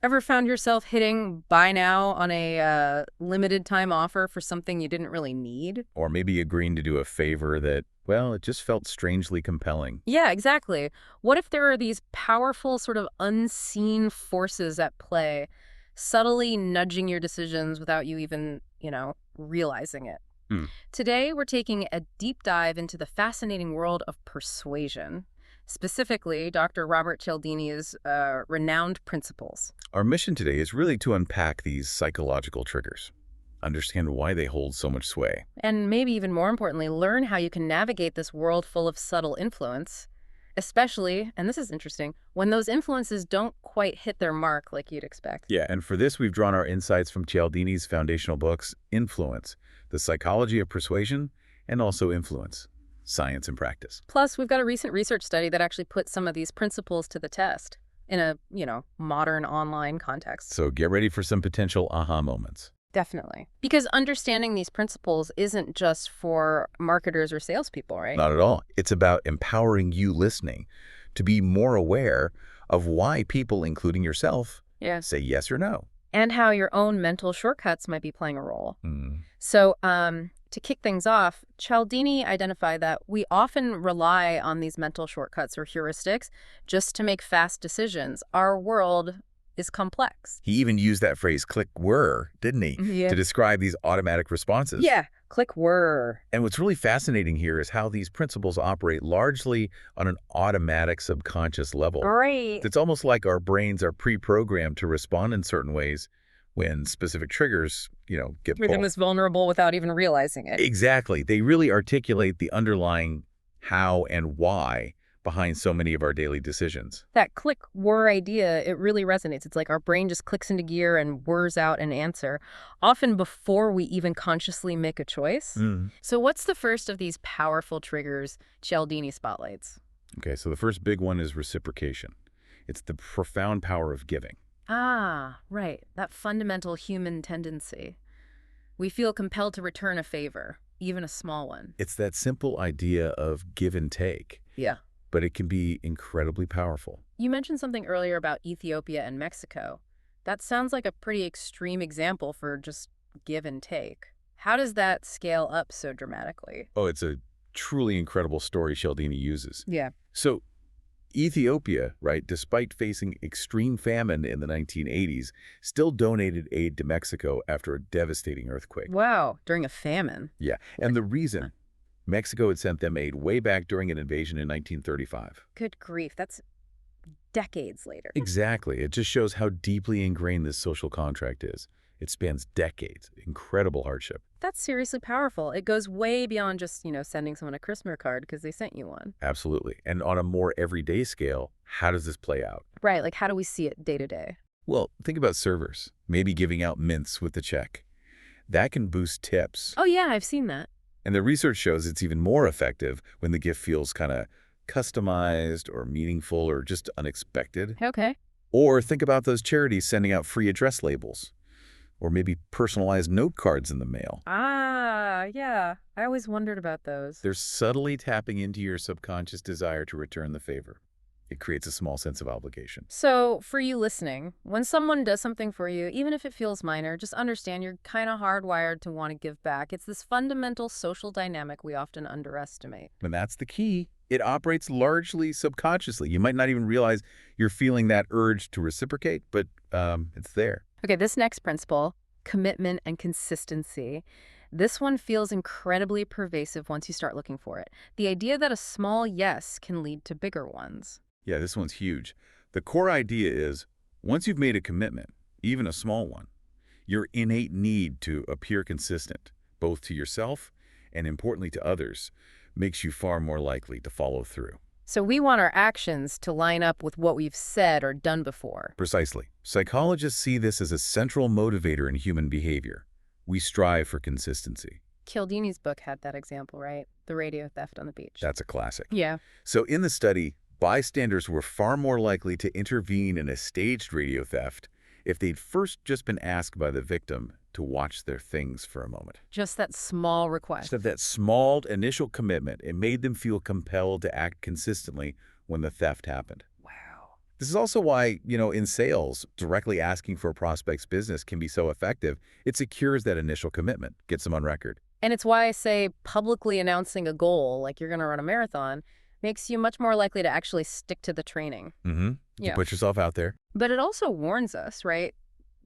Ever found yourself hitting buy now on a limited time offer for something you didn't really need? Or maybe agreeing to do a favor that, well, it just felt strangely compelling. Yeah, exactly. What if there are these powerful, sort of unseen forces at play, subtly nudging your decisions without you even, realizing it? Hmm. Today, we're taking a deep dive into the fascinating world of persuasion, specifically Dr. Robert Cialdini's renowned principles. Our mission today is really to unpack these psychological triggers, understand why they hold so much sway. And maybe even more importantly, learn how you can navigate this world full of subtle influence, especially, and this is interesting, when those influences don't quite hit their mark like you'd expect. Yeah, and for this, we've drawn our insights from Cialdini's foundational books, Influence, The Psychology of Persuasion, and also Influence, Science and Practice. Plus, we've got a recent research study that actually put some of these principles to the test in a, modern online context. So get ready for some potential aha moments. Definitely. Because understanding these principles isn't just for marketers or salespeople, right? Not at all. It's about empowering you listening to be more aware of why people, including yourself, Yeah. say yes or no. And how your own mental shortcuts might be playing a role. Hmm. So, to kick things off, Cialdini identified that we often rely on these mental shortcuts or heuristics just to make fast decisions. Our world is complex. He even used that phrase, click were, didn't he, Yeah. to describe these automatic responses. Yeah, click were. And what's really fascinating here is how these principles operate largely on an automatic subconscious level. Right. It's almost like our brains are pre-programmed to respond in certain ways when specific triggers, get Make them pulled. this vulnerable without even realizing it. Exactly. They really articulate the underlying how and why behind so many of our daily decisions. That click were idea, it really resonates. It's like our brain just clicks into gear and whirs out an answer, often before we even consciously make a choice. So what's the first of these powerful triggers Cialdini spotlights? Okay, so the first big one is reciprocation. It's the profound power of giving. Ah, right. That fundamental human tendency. We feel compelled to return a favor, even a small one. It's that simple idea of give and take, Yeah. but it can be incredibly powerful. You mentioned something earlier about Ethiopia and Mexico. That sounds like a pretty extreme example for just give and take. How does that scale up so dramatically? Oh, it's a truly incredible story Cialdini uses. Yeah. So Ethiopia, right, despite facing extreme famine in the 1980s, still donated aid to Mexico after a devastating earthquake. Wow, during a famine. Yeah, and the reason Mexico had sent them aid way back during an invasion in 1935. Good grief, that's decades later. Exactly. It just shows how deeply ingrained this social contract is. It spans decades. Incredible hardship. That's seriously powerful. It goes way beyond just, sending someone a Christmas card because they sent you one. Absolutely. And on a more everyday scale, how does this play out? Right, like how do we see it day to day? Well, think about servers, maybe giving out mints with the check. That can boost tips. Oh yeah, I've seen that. And the research shows it's even more effective when the gift feels kind of customized or meaningful or just unexpected. Okay. Or think about those charities sending out free address labels. Or maybe personalized note cards in the mail. Ah, yeah. I always wondered about those. They're subtly tapping into your subconscious desire to return the favor. It creates a small sense of obligation. So, for you listening, when someone does something for you, even if it feels minor, just understand you're kind of hardwired to want to give back. It's this fundamental social dynamic we often underestimate. And that's the key. It operates largely subconsciously. You might not even realize you're feeling that urge to reciprocate, but it's there. Okay, this next principle, commitment and consistency. This one feels incredibly pervasive once you start looking for it. The idea that a small yes can lead to bigger ones. Yeah, this one's huge. The core idea is, once you've made a commitment, even a small one, your innate need to appear consistent, both to yourself and importantly to others, makes you far more likely to follow through. So we want our actions to line up with what we've said or done before. Precisely. Psychologists see this as a central motivator in human behavior. We strive for consistency. Cialdini's book had that example, right? The radio theft on the beach. That's a classic. Yeah. So in the study, bystanders were far more likely to intervene in a staged radio theft if they'd first just been asked by the victim to watch their things for a moment. Just that small request. Instead of that small initial commitment, it made them feel compelled to act consistently when the theft happened. Wow. This is also why, in sales, directly asking for a prospect's business can be so effective. It secures that initial commitment, gets them on record. And it's why I say publicly announcing a goal, like you're going to run a marathon, makes you much more likely to actually stick to the training. Mm-hmm. You Yeah. put yourself out there. But it also warns us, right?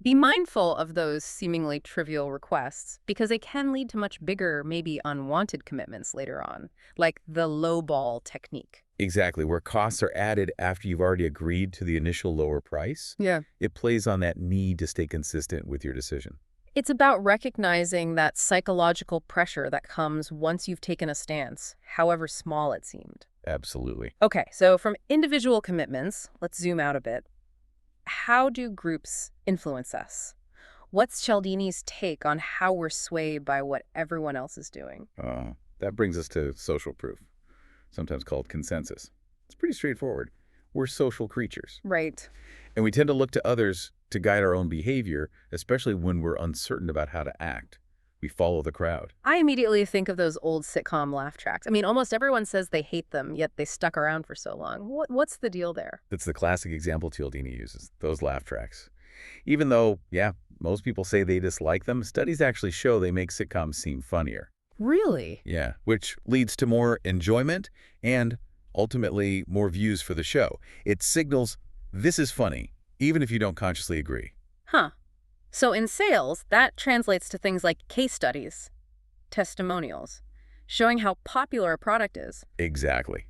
Be mindful of those seemingly trivial requests because they can lead to much bigger, maybe unwanted commitments later on, like the lowball technique. Exactly, where costs are added after you've already agreed to the initial lower price. Yeah. It plays on that need to stay consistent with your decision. It's about recognizing that psychological pressure that comes once you've taken a stance, however small it seemed. Absolutely. Okay, so from individual commitments, let's zoom out a bit. How do groups influence us? What's Cialdini's take on how we're swayed by what everyone else is doing? That brings us to social proof, sometimes called consensus. It's pretty straightforward. We're social creatures. Right. And we tend to look to others to guide our own behavior, especially when we're uncertain about how to act. We follow the crowd. I immediately think of those old sitcom laugh tracks. I mean, almost everyone says they hate them, yet they stuck around for so long. What's the deal there? That's the classic example Cialdini uses, those laugh tracks. Even though, most people say they dislike them, studies actually show they make sitcoms seem funnier. Really? Yeah, which leads to more enjoyment and, ultimately, more views for the show. It signals, this is funny, even if you don't consciously agree. Huh. So in sales, that translates to things like case studies, testimonials, showing how popular a product is. Exactly.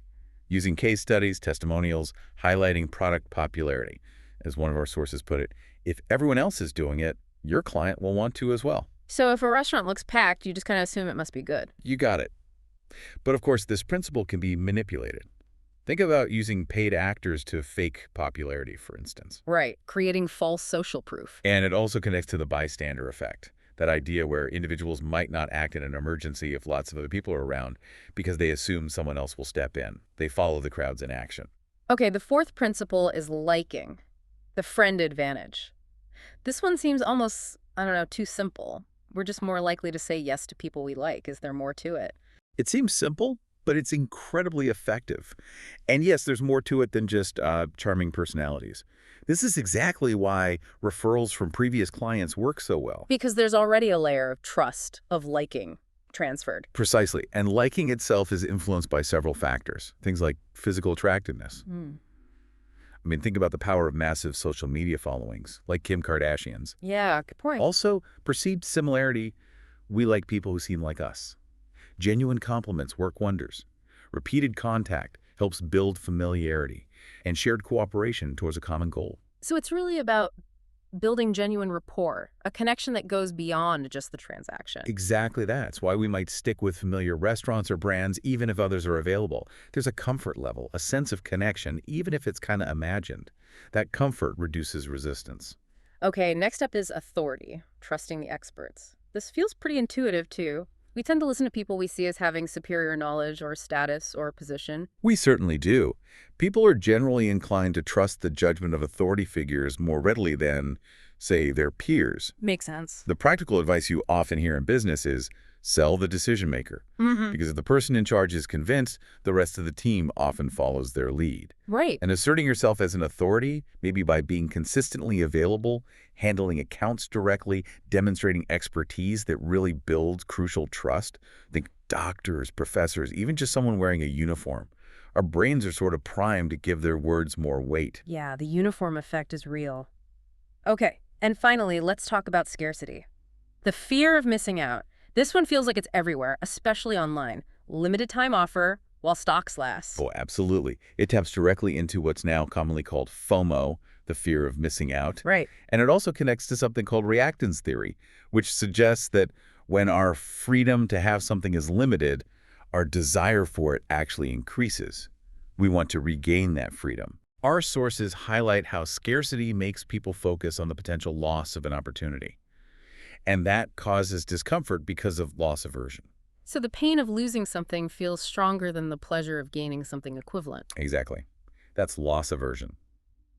Using case studies, testimonials, highlighting product popularity. As one of our sources put it, if everyone else is doing it, your client will want to as well. So if a restaurant looks packed, you just kind of assume it must be good. You got it. But of course, this principle can be manipulated. Think about using paid actors to fake popularity, for instance. Right, creating false social proof. And it also connects to the bystander effect, that idea where individuals might not act in an emergency if lots of other people are around because they assume someone else will step in. They follow the crowd's inaction. Okay, the fourth principle is liking, the friend advantage. This one seems almost, too simple. We're just more likely to say yes to people we like. Is there more to it? It seems simple, but it's incredibly effective. And yes, there's more to it than just charming personalities. This is exactly why referrals from previous clients work so well. Because there's already a layer of trust, of liking, transferred. Precisely. And liking itself is influenced by several factors, things like physical attractiveness. I mean, think about the power of massive social media followings, like Kim Kardashian's. Yeah, good point. Also, perceived similarity. We like people who seem like us. Genuine compliments work wonders. Repeated contact helps build familiarity and shared cooperation towards a common goal. So it's really about building genuine rapport, a connection that goes beyond just the transaction. Exactly that. It's why we might stick with familiar restaurants or brands even if others are available. There's a comfort level, a sense of connection, even if it's kind of imagined. That comfort reduces resistance. Okay, next up is authority, trusting the experts. This feels pretty intuitive, too. We tend to listen to people we see as having superior knowledge or status or position. We certainly do. People are generally inclined to trust the judgment of authority figures more readily than, say, their peers. Makes sense. The practical advice you often hear in business is sell the decision maker. Because if the person in charge is convinced, the rest of the team often follows their lead. Right. And asserting yourself as an authority, maybe by being consistently available, handling accounts directly, demonstrating expertise that really builds crucial trust. Think doctors, professors, even just someone wearing a uniform. Our brains are sort of primed to give their words more weight. Yeah, the uniform effect is real. Okay, and finally, let's talk about scarcity. The fear of missing out. This one feels like it's everywhere, especially online. Limited time offer while stocks last. Oh, absolutely. It taps directly into what's now commonly called FOMO, the fear of missing out. Right. And it also connects to something called reactance theory, which suggests that when our freedom to have something is limited, our desire for it actually increases. We want to regain that freedom. Our sources highlight how scarcity makes people focus on the potential loss of an opportunity. And that causes discomfort because of loss aversion. So the pain of losing something feels stronger than the pleasure of gaining something equivalent. Exactly. That's loss aversion.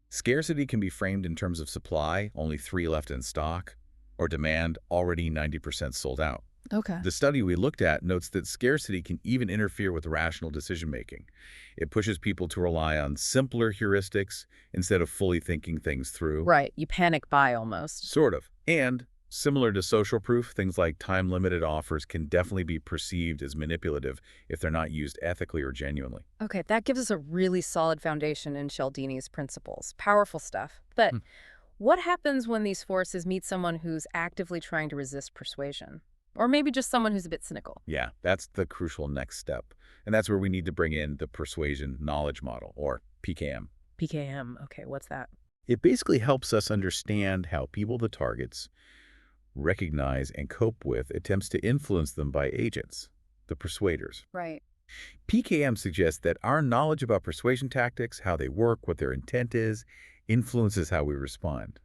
Scarcity can be framed in terms of supply, only 3 left in stock, or demand, already 90% sold out. Okay. The study we looked at notes that scarcity can even interfere with rational decision-making. It pushes people to rely on simpler heuristics instead of fully thinking things through. Right. You panic buy almost. Sort of. And similar to social proof, things like time-limited offers can definitely be perceived as manipulative if they're not used ethically or genuinely. Okay, that gives us a really solid foundation in Cialdini's principles. Powerful stuff. But what happens when these forces meet someone who's actively trying to resist persuasion? Or maybe just someone who's a bit cynical? Yeah, that's the crucial next step. And that's where we need to bring in the Persuasion Knowledge Model, or PKM. PKM. Okay, what's that? It basically helps us understand how people, the targets, recognize and cope with attempts to influence them by agents, the persuaders. Right. PKM suggests that our knowledge about persuasion tactics, how they work, what their intent is, influences how we respond.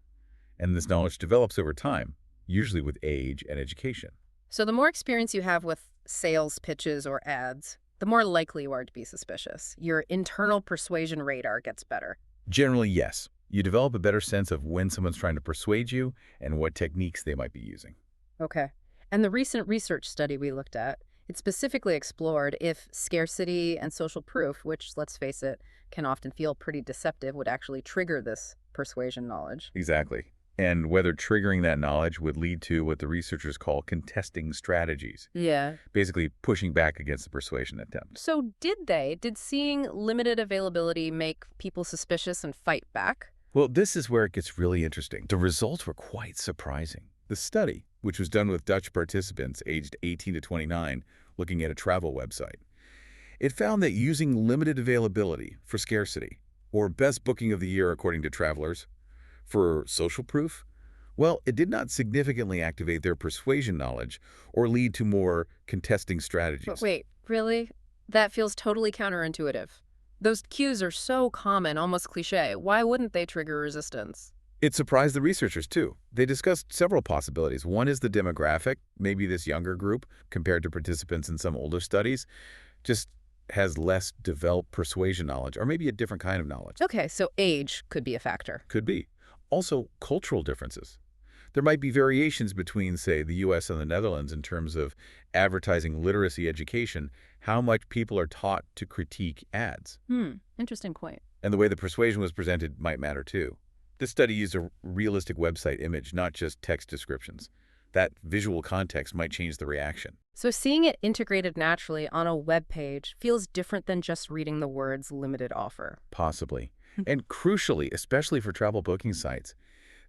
And this knowledge develops over time, usually with age and education. So the more experience you have with sales pitches or ads, the more likely you are to be suspicious. Your internal persuasion radar gets better. Generally, yes. You develop a better sense of when someone's trying to persuade you and what techniques they might be using. Okay. And the recent research study we looked at, it specifically explored if scarcity and social proof, which, let's face it, can often feel pretty deceptive, would actually trigger this persuasion knowledge. Exactly. And whether triggering that knowledge would lead to what the researchers call contesting strategies, Yeah. basically pushing back against the persuasion attempt. So did seeing limited availability make people suspicious and fight back? Well, this is where it gets really interesting. The results were quite surprising. The study, which was done with Dutch participants aged 18 to 29, looking at a travel website, it found that using limited availability for scarcity, or best booking of the year according to travelers, for social proof, well, it did not significantly activate their persuasion knowledge or lead to more contesting strategies. But wait, really? That feels totally counterintuitive. Those cues are so common, almost cliche. Why wouldn't they trigger resistance? It surprised the researchers, too. They discussed several possibilities. One is the demographic. Maybe this younger group, compared to participants in some older studies, just has less developed persuasion knowledge, or maybe a different kind of knowledge. Okay, so age could be a factor. Could be. Also, cultural differences. There might be variations between, say, the U.S. and the Netherlands in terms of advertising literacy education, how much people are taught to critique ads. Interesting point. And the way the persuasion was presented might matter, too. This study used a realistic website image, not just text descriptions. That visual context might change the reaction. So seeing it integrated naturally on a web page feels different than just reading the words limited offer. Possibly. And crucially, especially for travel booking sites,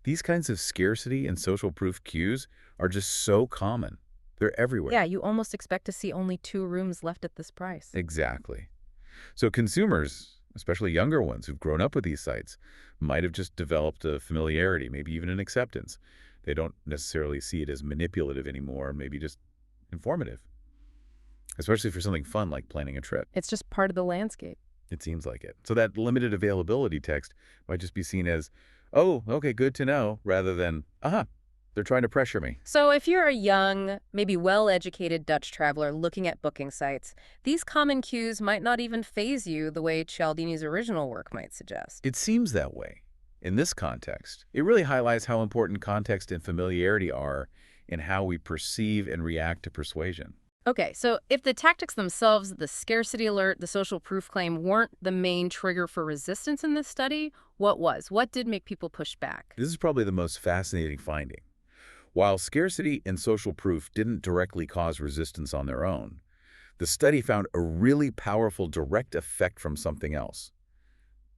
these kinds of scarcity and social proof cues are just so common. They're everywhere. Yeah, you almost expect to see only 2 rooms left at this price. Exactly. So consumers, especially younger ones who've grown up with these sites, might have just developed a familiarity, maybe even an acceptance. They don't necessarily see it as manipulative anymore, maybe just informative, especially for something fun like planning a trip. It's just part of the landscape. It seems like it. So that limited availability text might just be seen as, oh, okay, good to know, rather than, they're trying to pressure me. So if you're a young, maybe well-educated Dutch traveler looking at booking sites, these common cues might not even faze you the way Cialdini's original work might suggest. It seems that way. In this context, it really highlights how important context and familiarity are in how we perceive and react to persuasion. Okay, so if the tactics themselves, the scarcity alert, the social proof claim, weren't the main trigger for resistance in this study, what was? What did make people push back? This is probably the most fascinating finding. While scarcity and social proof didn't directly cause resistance on their own, the study found a really powerful direct effect from something else: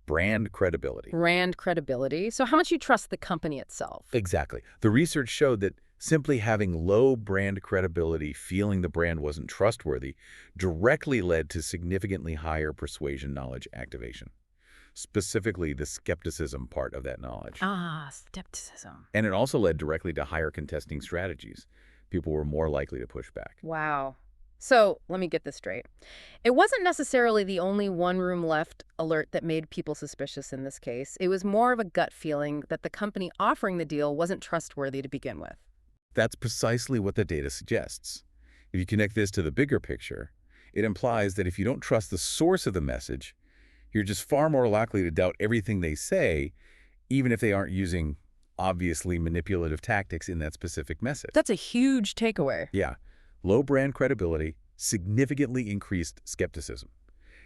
brand credibility. Brand credibility? So how much you trust the company itself? Exactly. The research showed that simply having low brand credibility, feeling the brand wasn't trustworthy, directly led to significantly higher persuasion knowledge activation, specifically the skepticism part of that knowledge. Skepticism. And it also led directly to higher contesting strategies. People were more likely to push back. Wow. So let me get this straight. It wasn't necessarily the only one room left alert that made people suspicious in this case. It was more of a gut feeling that the company offering the deal wasn't trustworthy to begin with. That's precisely what the data suggests. If you connect this to the bigger picture, it implies that if you don't trust the source of the message, you're just far more likely to doubt everything they say, even if they aren't using obviously manipulative tactics in that specific message. That's a huge takeaway. Yeah. Low brand credibility significantly increased skepticism.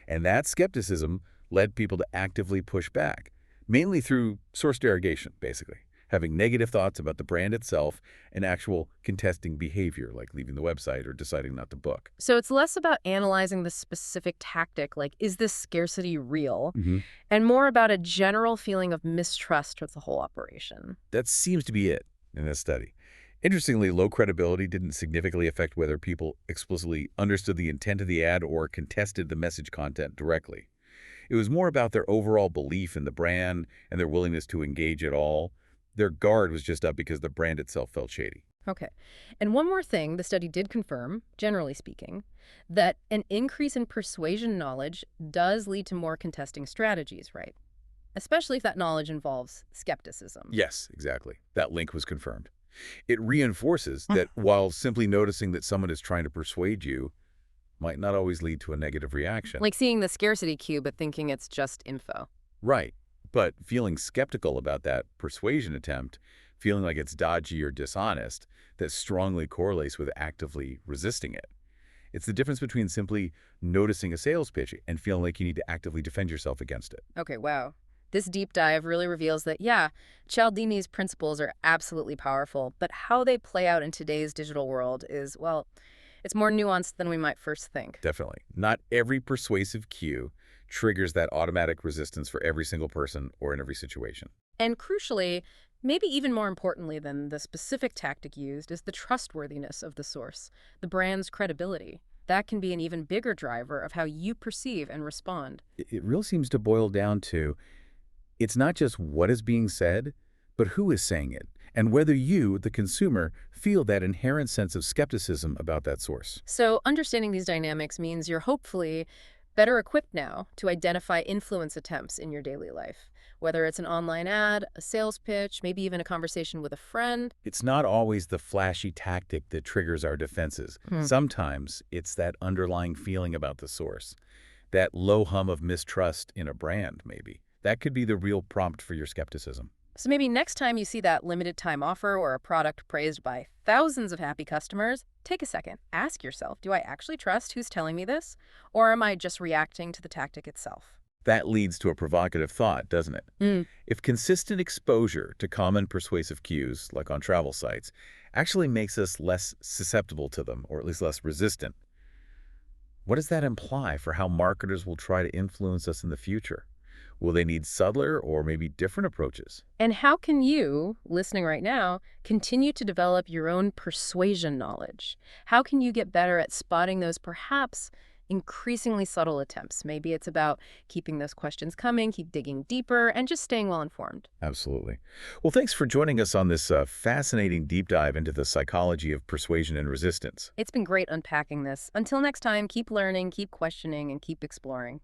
And that skepticism led people to actively push back, mainly through source derogation, basically, having negative thoughts about the brand itself and actual contesting behavior, like leaving the website or deciding not to book. So it's less about analyzing the specific tactic, like, is this scarcity real? And more about a general feeling of mistrust with the whole operation. That seems to be it in this study. Interestingly, low credibility didn't significantly affect whether people explicitly understood the intent of the ad or contested the message content directly. It was more about their overall belief in the brand and their willingness to engage at all. Their guard was just up because the brand itself felt shady. Okay. And one more thing, the study did confirm, generally speaking, that an increase in persuasion knowledge does lead to more contesting strategies, right? Especially if that knowledge involves skepticism. Yes, exactly. That link was confirmed. It reinforces that while simply noticing that someone is trying to persuade you might not always lead to a negative reaction. Like seeing the scarcity cue but thinking it's just info. Right. But feeling skeptical about that persuasion attempt, feeling like it's dodgy or dishonest, that strongly correlates with actively resisting it. It's the difference between simply noticing a sales pitch and feeling like you need to actively defend yourself against it. Okay, wow. This deep dive really reveals that, yeah, Cialdini's principles are absolutely powerful, but how they play out in today's digital world is, well, it's more nuanced than we might first think. Definitely. Not every persuasive cue triggers that automatic resistance for every single person or in every situation. And crucially, maybe even more importantly than the specific tactic used, is the trustworthiness of the source, the brand's credibility. That can be an even bigger driver of how you perceive and respond. It really seems to boil down to, it's not just what is being said, but who is saying it, and whether you, the consumer, feel that inherent sense of skepticism about that source. So understanding these dynamics means you're hopefully better equipped now to identify influence attempts in your daily life, whether it's an online ad, a sales pitch, maybe even a conversation with a friend. It's not always the flashy tactic that triggers our defenses. Sometimes it's that underlying feeling about the source, that low hum of mistrust in a brand, maybe. That could be the real prompt for your skepticism. So maybe next time you see that limited time offer or a product praised by thousands of happy customers, take a second. Ask yourself, do I actually trust who's telling me this? Or am I just reacting to the tactic itself? That leads to a provocative thought, doesn't it? If consistent exposure to common persuasive cues, like on travel sites, actually makes us less susceptible to them, or at least less resistant, what does that imply for how marketers will try to influence us in the future? Will they need subtler or maybe different approaches? And how can you, listening right now, continue to develop your own persuasion knowledge? How can you get better at spotting those perhaps increasingly subtle attempts? Maybe it's about keeping those questions coming, keep digging deeper, and just staying well informed. Absolutely. Well, thanks for joining us on this fascinating deep dive into the psychology of persuasion and resistance. It's been great unpacking this. Until next time, keep learning, keep questioning, and keep exploring.